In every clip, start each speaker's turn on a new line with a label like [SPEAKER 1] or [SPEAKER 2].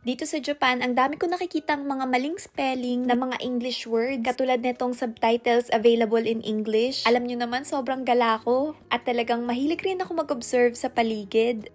[SPEAKER 1] Dito sa Japan, ang dami ko nakikitang mga maling spelling na mga English words. Katulad nitong subtitles available in English. Alam nyo naman, sobrang gala ko. At talagang mahilig rin ako mag-observe sa paligid.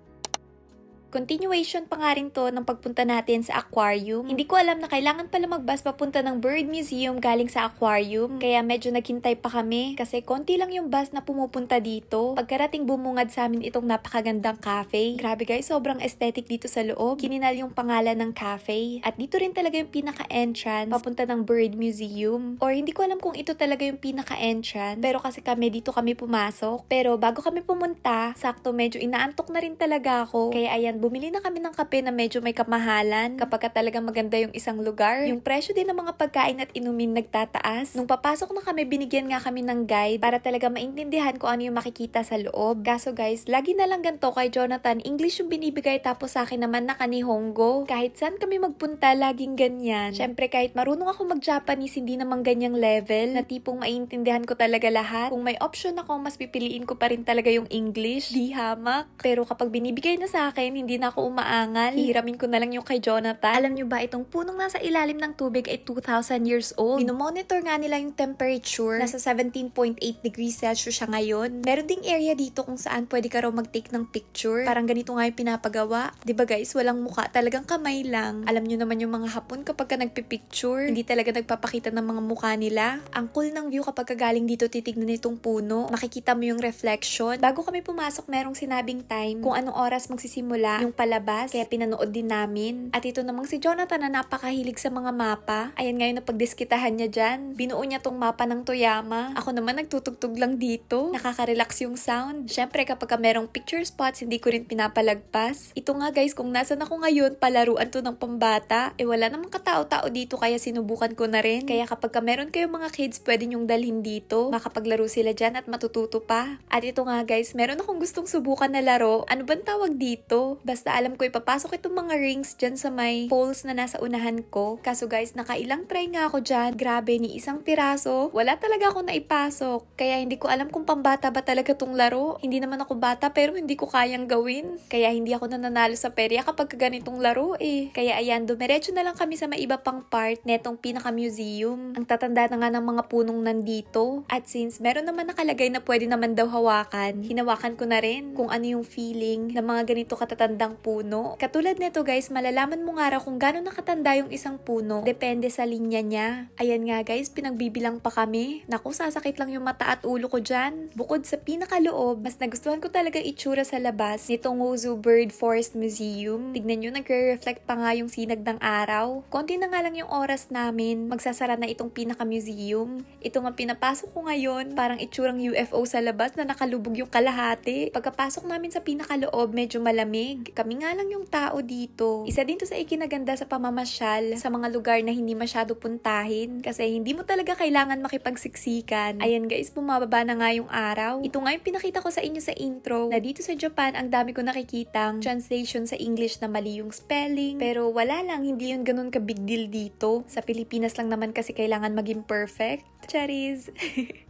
[SPEAKER 1] Continuation pa nga rin to ng pagpunta natin sa aquarium. Hindi ko alam na kailangan pala mag-bus papunta ng Bird Museum galing sa aquarium. Kaya medyo naghintay pa kami kasi konti lang yung bus na pumupunta dito. Pagkarating bumungad sa amin itong napakagandang cafe. Grabe guys, sobrang aesthetic dito sa loob. Kininal yung pangalan ng cafe. At dito rin talaga yung pinaka-entrance papunta ng Bird Museum. Or hindi ko alam kung ito talaga yung pinaka-entrance. Pero kasi dito kami pumasok. Pero bago kami pumunta, sakto medyo inaantok na rin talaga ako. Kaya ayan, bumili na kami ng kape na medyo may kamahalan kapag talagang maganda yung isang lugar. Yung presyo din ng mga pagkain at inumin nagtataas. Nung papasok na kami, binigyan nga kami ng guide para talaga maintindihan kung ano yung makikita sa loob. Kaso guys, lagi na lang ganito kay Jonathan, English yung binibigay tapos sa akin naman naka-Nihongo. Kahit saan kami magpunta, laging ganyan. Syempre kahit marunong ako mag-Japanese, hindi naman ganyang level na tipong maintindihan ko talaga lahat. Kung may option ako, mas pipiliin ko pa rin talaga yung English. Di hamak. Pero kapag binibigay na sa akin, hindi na ako umaangal. Hihiramin ko na lang yung kay Jonathan. Alam nyo ba, itong punong nasa ilalim ng tubig ay 2,000 years old. Minomonitor nga nila yung temperature. Nasa 17.8 degrees Celsius siya ngayon. Meron ding area dito kung saan pwede ka raw mag-take ng picture. Parang ganito nga yung pinapagawa. Diba guys, walang mukha. Talagang kamay lang. Alam nyo naman yung mga Hapon kapag ka nagpipicture, hindi talaga nagpapakita ng mga mukha nila. Ang cool ng view kapag galing dito titignan itong puno. Makikita mo yung reflection. Bago kami pumasok, merong sinabing time kung anong oras magsisimula yung palabas, kaya pinanood din namin. At ito namang si Jonathan na napakahilig sa mga mapa. Ayan ngayon na pagdiskitahan niya dyan. Binuo niya tong mapa ng Toyama. Ako naman nagtutugtog lang dito. Nakaka-relax yung sound. Syempre kapag merong picture spots, hindi ko rin pinapalagpas. Ito nga guys, kung nasan ako ngayon, palaruan to ng pambata. Wala namang katao-tao dito kaya sinubukan ko na rin. Kaya kapag meron kayong mga kids, pwede nyong dalhin dito. Makapaglaro sila dyan at matututo pa. At ito nga guys, meron akong gustong subukan na laro. Ano bang tawag dito? Basta alam ko ipapasok itong mga rings dyan sa may poles na nasa unahan ko. Kaso guys, nakailang try nga ako dyan. Grabe, ni isang piraso. Wala talaga ako naipasok. Kaya hindi ko alam kung pambata ba talaga tong laro. Hindi naman ako bata pero hindi ko kayang gawin. Kaya hindi ako nananalo sa perya kapag ganitong laro eh. Kaya ayan, dumiretso na lang kami sa may iba pang part netong pinaka-museum. Ang tatanda na nga ng mga punong nandito. At since meron naman nakalagay na pwede naman daw hawakan, hinawakan ko na rin kung ano yung feeling ng mga ganito katatandang puno. Katulad nito guys, malalaman mo nga raw kung gano'n nakatanda yung isang puno. Depende sa linya niya. Ayan nga guys, pinagbibilang pa kami. Naku, sasakit lang yung mata at ulo ko dyan. Bukod sa pinakaloob, mas nagustuhan ko talaga itsura sa labas nitong Ozu Bird Forest Museum. Tignan nyo, nagre-reflect pa nga yung sinag ng araw. Konti na nga lang yung oras namin. Magsasara na itong pinaka-museum. Ito nga pinapasok ko ngayon, parang itsurang UFO sa labas na nakalubog yung kalahati. Pagkapasok namin sa pinakaloob, medyo malamig. Kami nga lang yung tao dito. Isa din to sa ikinaganda sa pamamasyal sa mga lugar na hindi masyado puntahin kasi hindi mo talaga kailangan makipagsiksikan. Ayan guys, bumababa na nga yung araw. Ito nga yung pinakita ko sa inyo sa intro na dito sa Japan, ang dami ko nakikitang translation sa English na mali yung spelling. Pero wala lang, hindi yun ganun ka big deal dito. Sa Pilipinas lang naman kasi kailangan maging perfect. Charis!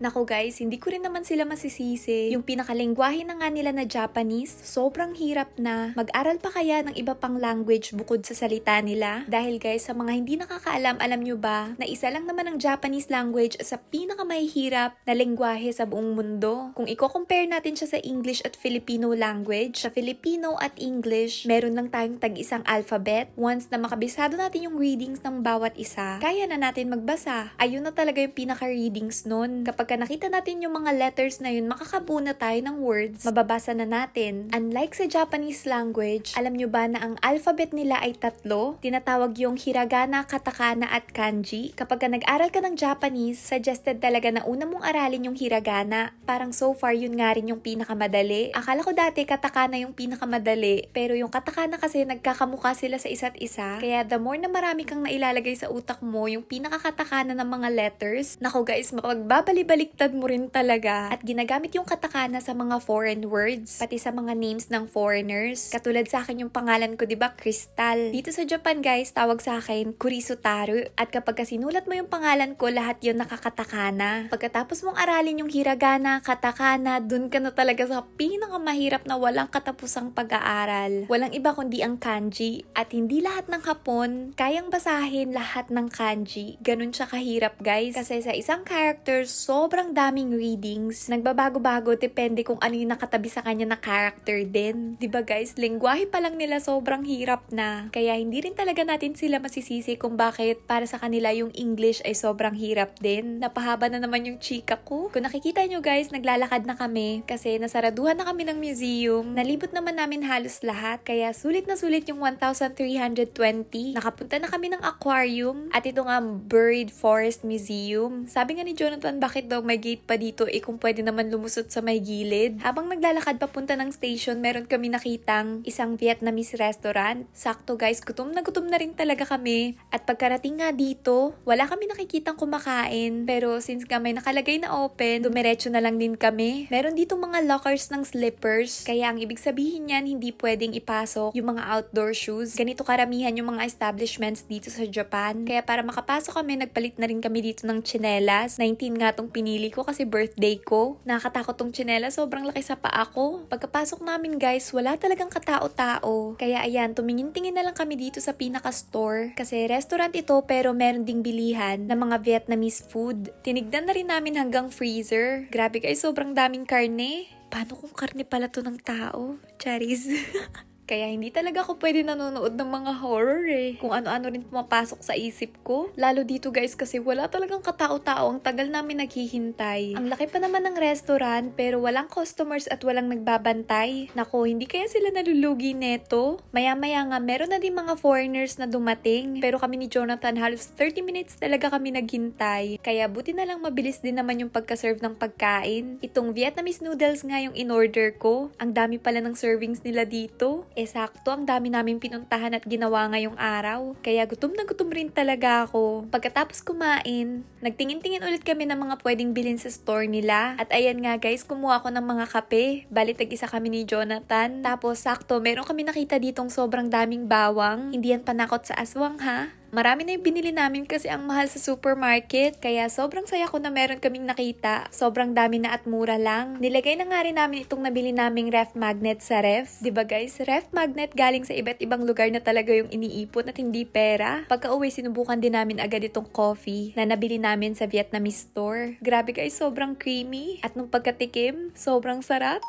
[SPEAKER 1] Nako guys, hindi ko rin naman sila masisisi. Yung pinakalengguwahe na nga nila na Japanese, sobrang hirap na. Mag-aral pa kaya ng iba pang language bukod sa salita nila? Dahil guys, sa mga hindi nakakaalam, alam nyo ba na isa lang naman ang Japanese language sa pinakamahihirap na lengguwahe sa buong mundo? Kung i-compare natin siya sa English at Filipino language, sa Filipino at English, meron lang tayong tag-isang alphabet. Once na makabisado natin yung readings ng bawat isa, kaya na natin magbasa. Ayun na talaga yung pinaka-readings nun. Kapag nakita natin yung mga letters na yun, makakabuo na tayo ng words, mababasa na natin. Unlike sa Japanese language, alam nyo ba na ang alphabet nila ay 3? Tinatawag yung hiragana, katakana at kanji. Kapag nag-aral ka ng Japanese, suggested talaga na una mong aralin yung hiragana. Parang so far yun nga rin yung pinakamadali. Akala ko dati katakana yung pinakamadali, pero yung katakana kasi nagkakamukha sila sa isa't isa. Kaya the more na marami kang nailalagay sa utak mo, yung pinakakatakana ng mga letters, nako guys, mapagbabali-baliktad mo rin talaga. At ginagamit yung katakana sa mga foreign words, pati sa mga names ng foreigners. Katulad sa akin yung pangalan ko, 'di ba? Crystal. Dito sa Japan, guys, tawag sa akin Kurisutaru. At kapag sinulat mo yung pangalan ko, lahat yun nakakatakana. Pagkatapos mong aralin yung hiragana, katakana, dun ka na talaga sa pinakamahirap na walang katapusang pag-aaral. Walang iba kundi ang kanji. At hindi lahat ng Hapon kayang basahin lahat ng kanji. Ganun siya kahirap, guys. Kasi sa isang character, sobrang daming readings. Nagbabago-bago, depende kung ano yung nakatabi sa kanya na character din. 'Di ba, guys? Lengguwahe pa lang nila sobrang hirap na. Kaya hindi rin talaga natin sila masisisi kung bakit para sa kanila yung English ay sobrang hirap din. Napahaba na naman yung chika ko. Kung nakikita nyo, guys, naglalakad na kami kasi nasaraduhan na kami ng museum. Nalibot naman namin halos lahat. Kaya sulit na sulit yung 1,320. Nakapunta na kami ng aquarium at ito nga Bird Forest Museum. Sabi nga ni Jonathan, bakit daw may gate pa dito kung pwede naman lumusot sa may gilid. Habang naglalakad papunta ng station, meron kami nakitang isang Vietnamese restaurant. Sakto, guys, gutom na rin talaga kami. At pagkarating nga dito, wala kami nakikitang kumakain. Pero since nga may nakalagay na open, dumiretso na lang din kami. Meron dito mga lockers ng slippers. Kaya ang ibig sabihin niyan, hindi pwedeng ipasok yung mga outdoor shoes. Ganito karamihan yung mga establishments dito sa Japan. Kaya para makapasok kami, nagpalit na rin kami dito ng tsinelas. 19 nga tong pinili ko kasi birthday ko. Nakakatakot tong tsinelas, sobrang laki sa paa ko. Pagkapasok namin, guys, wala talagang katao-tao. Kaya ayan, tumingin-tingin na lang kami dito sa pinaka-store. Kasi restaurant ito pero meron ding bilihan ng mga Vietnamese food. Tinignan na rin namin hanggang freezer. Grabe, guys, sobrang daming karne. Paano kung karne pala to ng tao? Charis. Kaya hindi talaga ako pwede nanonood ng mga horror Kung ano-ano rin pumapasok sa isip ko. Lalo dito, guys, kasi wala talagang katao-tao. Ang tagal namin naghihintay. Ang laki pa naman ng restaurant pero walang customers at walang nagbabantay. Nako, hindi kaya sila nalulugi neto? Maya-maya nga, meron na din mga foreigners na dumating. Pero kami ni Jonathan, halos 30 minutes talaga kami naghintay. Kaya buti na lang mabilis din naman yung pagka-serve ng pagkain. Itong Vietnamese noodles nga yung in-order ko. Ang dami pala ng servings nila dito. Sakto, ang dami namin pinuntahan at ginawa ngayong araw. Kaya gutom na gutom rin talaga ako. Pagkatapos kumain, nagtingin-tingin ulit kami ng mga pwedeng bilhin sa store nila. At ayan nga, guys, kumuha ako ng mga kape. Bali, tag-isa kami ni Jonathan. Tapos sakto, meron kami nakita ditong sobrang daming bawang. Hindi yan panakot sa aswang, ha? Marami na yung binili namin kasi ang mahal sa supermarket. Kaya sobrang saya ko na meron kaming nakita. Sobrang dami na at mura lang. Nilagay na nga rin namin itong nabili naming ref magnet sa ref. 'Di ba, guys? Ref magnet galing sa iba't ibang lugar na talaga yung iniipon at hindi pera. Pagka-uwi, sinubukan din namin agad itong coffee na nabili namin sa Vietnamese store. Grabe, guys, sobrang creamy. At nung pagkatikim, sobrang sarap.